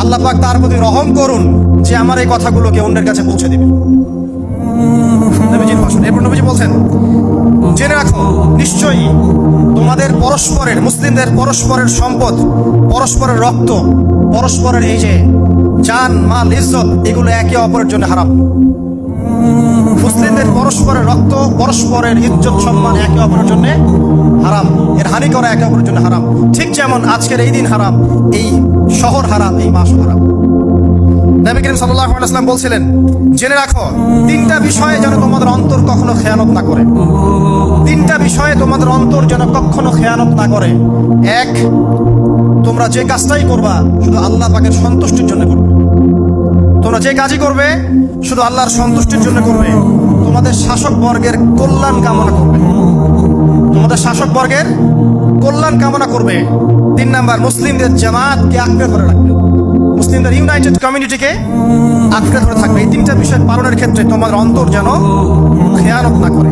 আল্লাহ পাক তার প্রতি রহম করুন যে আমার এই কথাগুলোকে অন্যের কাছে পৌঁছে দিবে। নবীজির ভাষণ। এরপর নবীজি বলছেন, জেনে রাখো নিশ্চয়ই তোমাদের পরস্পরের, মুসলিমদের পরস্পরের সম্পদ, পরস্পরের রক্ত, পরস্পরের এই যে জান মাল ইজ্জত, এগুলো একে অপরের জন্য হারাম। মুসলিমদের পরস্পরের রক্ত, পরস্পরের ইজ্জত সম্মান একে অপরের জন্য হারাম, এর হানি করা একে অপরের জন্য হারাম। ঠিক যেমন আজকের এই দিন হারাম, এই শহর হারাম, এই মাস হারাম। নবী করিম সাল্লাল্লাহু আলাইহি ওয়াসাল্লাম বলছিলেন, জেনে রাখো তিনটা বিষয়ে যেন তোমাদের অন্তর কখনো খেয়ানত না করে। তিনটা বিষয়ে তোমাদের অন্তর যেন কখনো খেয়ানত না করে। এক, তোমরা যে কাজটাই করবা শুধু আল্লাহ পাকের সন্তুষ্টির জন্য করবে। তোমরা যে কাজই করবে শুধু আল্লাহর সন্তুষ্টির জন্য করবে। তোমাদের শাসক বর্গের কল্যাণ কামনা করবে। তোমাদের শাসক বর্গের কল্যাণ কামনা করবে। 3 নাম্বার, মুসলিমদের জামাতকে আঁকড়ে ধরে রাখবে। মুসলিমদের ইউনাইটেড কমিউনিটিকে আঁকড়ে ধরে থাকবে। এই তিনটা বিষয় পালনের ক্ষেত্রে তোমাদের অন্তর যেন খেয়ানত না করে।